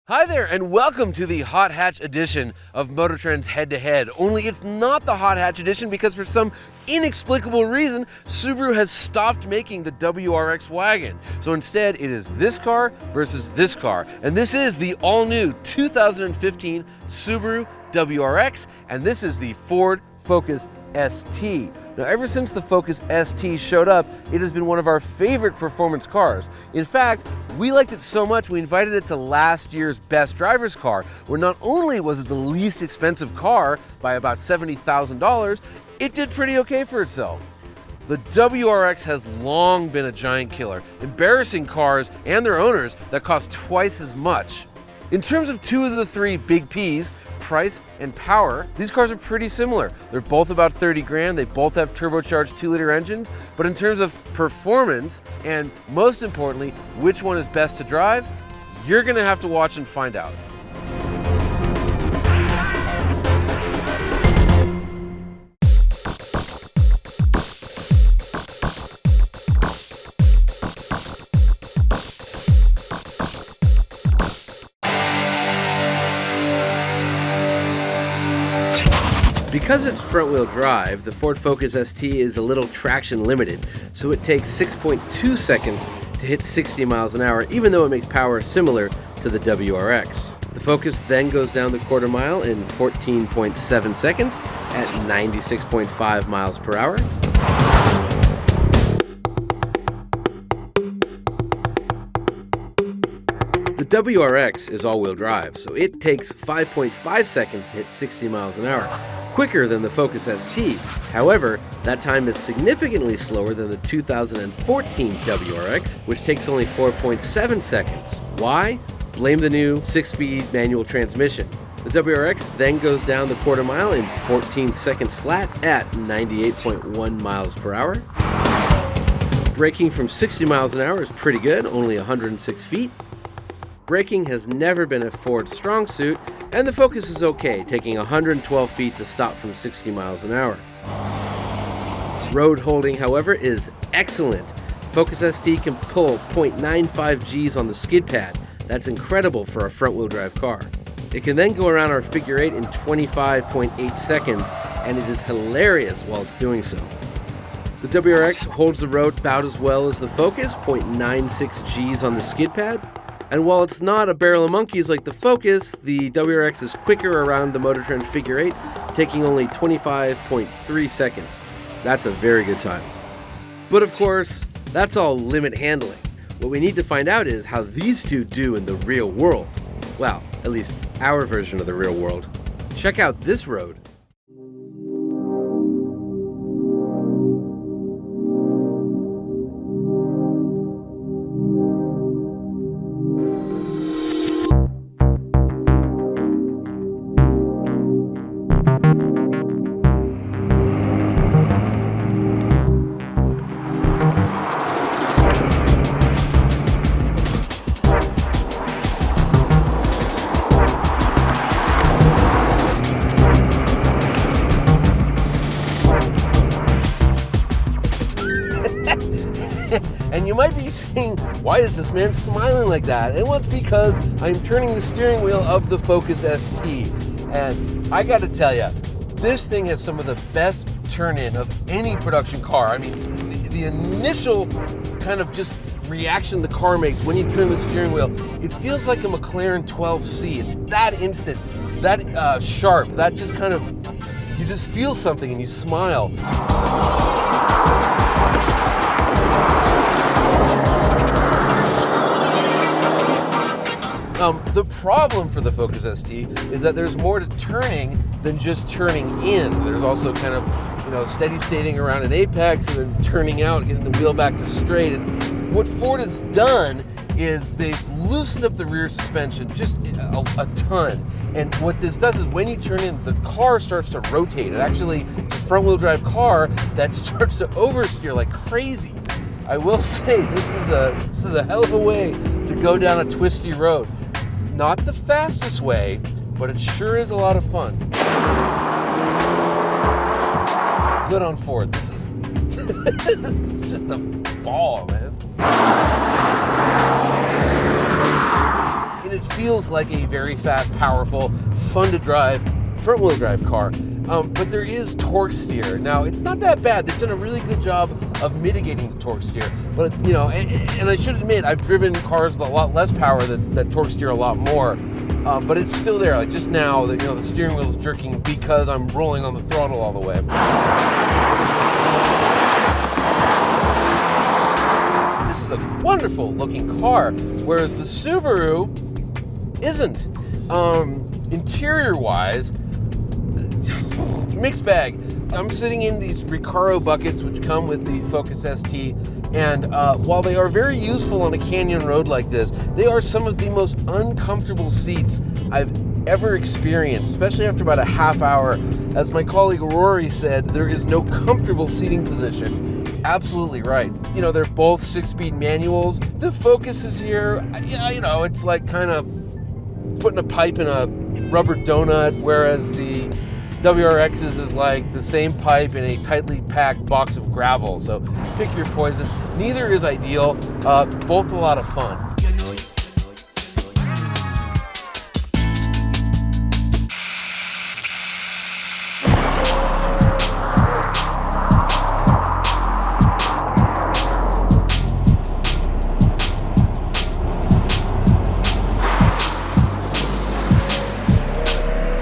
Hi there, and welcome to the Hot Hatch edition of Motor Trend's Head to Head. Only it's not the Hot Hatch edition because for some inexplicable reason, Subaru has stopped making the WRX wagon. So instead, it is this car versus this car. And this is the all-new 2015 Subaru WRX, and this is the Ford Focus ST. Now, ever since the Focus ST showed up, it has been one of our favorite performance cars. In fact, we liked it so much we invited it to last year's Best Driver's Car, where not only was it the least expensive car by about $70,000, it did pretty okay for itself. The WRX has long been a giant killer, embarrassing cars and their owners that cost twice as much. In terms of two of the three big Ps, price and power, these cars are pretty similar. They're both about 30 grand, they both have turbocharged 2-liter engines, but in terms of performance, and most importantly, which one is best to drive, you're gonna have to watch and find out. Because it's front-wheel drive, the Ford Focus ST is a little traction limited, so it takes 6.2 seconds to hit 60 miles an hour, even though it makes power similar to the WRX. The Focus then goes down the quarter mile in 14.7 seconds at 96.5 miles per hour. The WRX is all-wheel drive, so it takes 5.5 seconds to hit 60 miles an hour, quicker than the Focus ST. However, that time is significantly slower than the 2014 WRX, which takes only 4.7 seconds. Why? Blame the new 6-speed manual transmission. The WRX then goes down the quarter mile in 14 seconds flat at 98.1 miles per hour. Braking from 60 miles an hour is pretty good, only 106 feet. Braking has never been a Ford strong suit, and the Focus is okay, taking 112 feet to stop from 60 miles an hour. Road holding, however, is excellent. Focus ST can pull 0.95 Gs on the skid pad. That's incredible for a front-wheel drive car. It can then go around our figure 8 in 25.8 seconds, and it is hilarious while it's doing so. The WRX holds the road about as well as the Focus, 0.96 Gs on the skid pad. And while it's not a barrel of monkeys like the Focus, the WRX is quicker around the Motor Trend figure 8, taking only 25.3 seconds. That's a very good time. But of course, that's all limit handling. What we need to find out is how these two do in the real world. Well, at least our version of the real world. Check out this road. And you might be saying, why is this man smiling like that? And well, it's because I'm turning the steering wheel of the Focus ST. And I gotta tell you, this thing has some of the best turn-in of any production car. I mean, the initial kind of just reaction the car makes when you turn the steering wheel, it feels like a McLaren 12C. It's that instant, that sharp, that just kind of, you just feel something and you smile. The problem for the Focus ST is that there's more to turning than just turning in. There's also kind of, steady stating around an apex and then turning out, getting the wheel back to straight. And what Ford has done is they've loosened up the rear suspension just a ton. And what this does is when you turn in, the car starts to rotate. It actually, it's a front-wheel drive car that starts to oversteer like crazy. I will say this is a hell of a way to go down a twisty road. Not the fastest way, but it sure is a lot of fun. Good on Ford. This is just a ball, man. In it feels like a very fast, powerful, fun to drive front-wheel drive car. But there is torque steer. Now, it's not that bad. They've done a really good job of mitigating the torque steer. But, you know, and I should admit, I've driven cars with a lot less power that torque steer a lot more. But it's still there. Like just now, you know, the steering wheel is jerking because I'm rolling on the throttle all the way. This is a wonderful looking car, whereas the Subaru isn't. Interior-wise, mixed bag. I'm sitting in these Recaro buckets which come with the Focus ST, and while they are very useful on a canyon road like this, they are some of the most uncomfortable seats I've ever experienced, especially after about a half hour. As my colleague Rory said, there is no comfortable seating position. Absolutely right. You know, they're both 6-speed manuals. The Focus is here, yeah, you know, it's like kind of putting a pipe in a rubber donut, whereas the WRX's is like the same pipe in a tightly packed box of gravel. So pick your poison. Neither is ideal, both a lot of fun.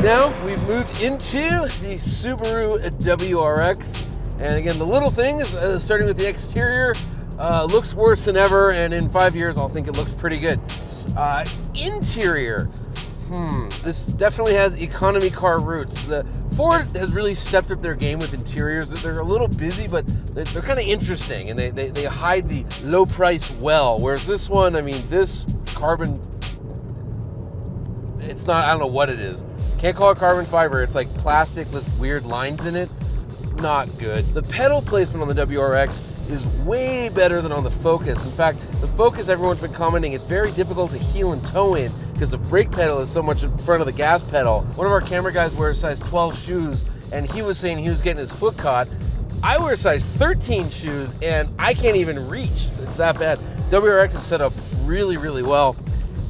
Now we've moved into the Subaru WRX, and again, the little things, starting with the exterior, looks worse than ever, and in 5 years I'll think it looks pretty good. Interior, this definitely has economy car roots. The Ford has really stepped up their game with interiors. They're a little busy, but they're kind of interesting, and they hide the low price well, whereas this one, I mean, this carbon, it's not, I don't know what it is. Can't call it carbon fiber. It's like plastic with weird lines in it. Not good. The pedal placement on the WRX is way better than on the Focus. In fact, the Focus, everyone's been commenting, it's very difficult to heel and toe in because the brake pedal is so much in front of the gas pedal. One of our camera guys wears size 12 shoes, and he was saying he was getting his foot caught. I wear size 13 shoes, and I can't even reach. It's that bad. WRX is set up really, really well.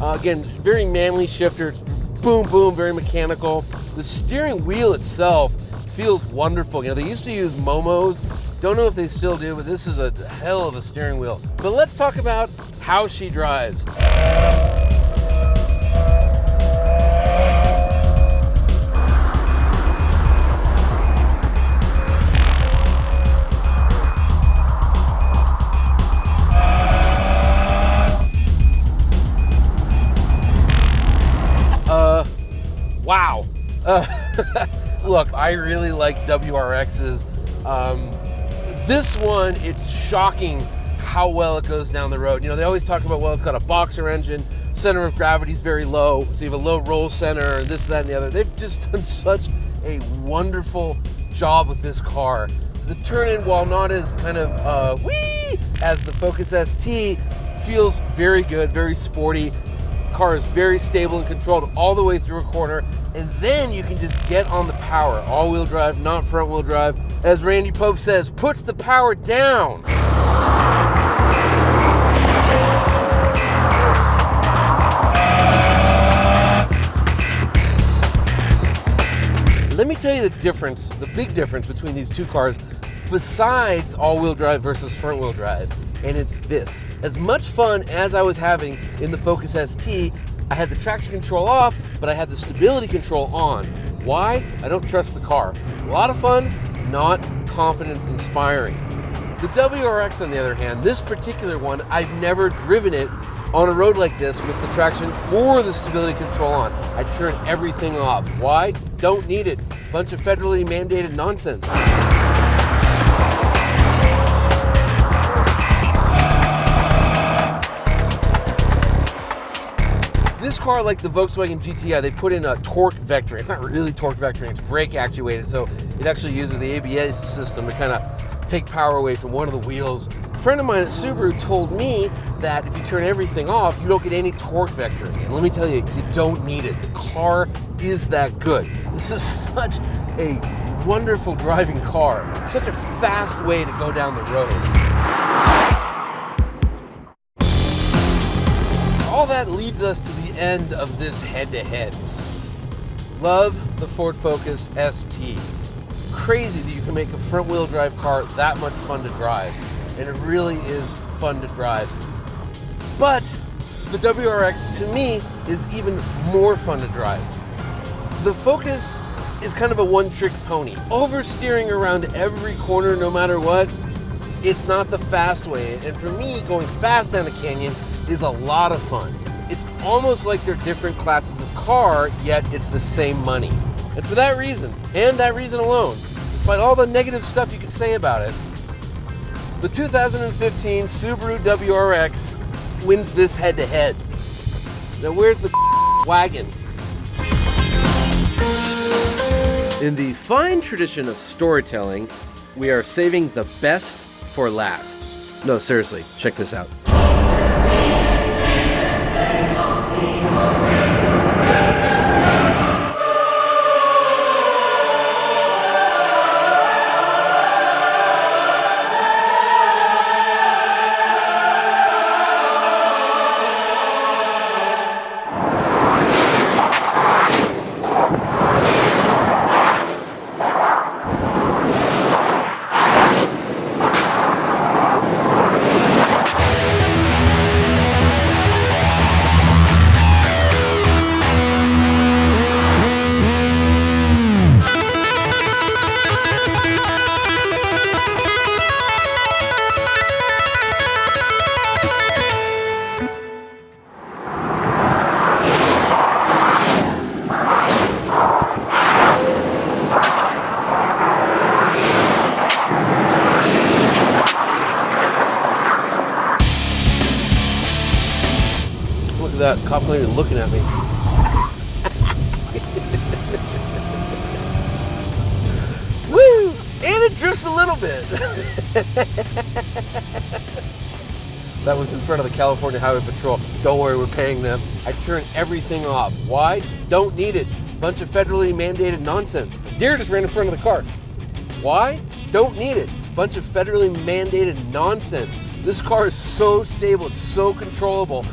Again, very manly shifter. It's boom, boom, very mechanical. The steering wheel itself feels wonderful. You know, they used to use Momos. Don't know if they still do, but this is a hell of a steering wheel. But let's talk about how she drives. Wow. Look, I really like WRXs. This one, it's shocking how well it goes down the road. You know, they always talk about, well, it's got a boxer engine, center of gravity is very low, so you have a low roll center, and this, that, and the other. They've just done such a wonderful job with this car. The turn-in, while not as kind of whee as the Focus ST, feels very good, very sporty. Car is very stable and controlled all the way through a corner, and then you can just get on the power. All-wheel drive, not front-wheel drive. As Randy Pope says, puts the power down. Let me tell you the difference, the big difference between these two cars, besides all-wheel drive versus front-wheel drive. And it's this. As much fun as I was having in the Focus ST, I had the traction control off, but I had the stability control on. Why? I don't trust the car. A lot of fun, not confidence inspiring. The WRX, on the other hand, this particular one, I've never driven it on a road like this with the traction or the stability control on. I turn everything off. Why? Don't need it. Bunch of federally mandated nonsense. This car, like the Volkswagen GTI, they put in a torque vectoring. It's not really torque vectoring, it's brake actuated, so it actually uses the ABS system to kind of take power away from one of the wheels. A friend of mine at Subaru told me that if you turn everything off, you don't get any torque vectoring. And let me tell you, you don't need it. The car is that good. This is such a wonderful driving car. Such a fast way to go down the road. All that leads us to the end of this head-to-head. Love the Ford Focus ST. Crazy that you can make a front-wheel drive car that much fun to drive. And it really is fun to drive. But the WRX, to me, is even more fun to drive. The Focus is kind of a one-trick pony. Oversteering around every corner no matter what, it's not the fast way. And for me, going fast down a canyon is a lot of fun. It's almost like they're different classes of car, yet it's the same money. And for that reason, and that reason alone, despite all the negative stuff you could say about it, the 2015 Subaru WRX wins this head-to-head. Now where's the wagon? In the fine tradition of storytelling, we are saving the best for last. No, seriously, check this out. Look at that, cop's not even looking at me. Woo! And it drifts a little bit. That was in front of the California Highway Patrol. Don't worry, we're paying them. I turn everything off. Why? Don't need it. Bunch of federally mandated nonsense. A deer just ran in front of the car. Why? Don't need it. Bunch of federally mandated nonsense. This car is so stable, it's so controllable.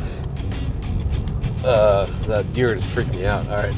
That deer just freaked me out. All right.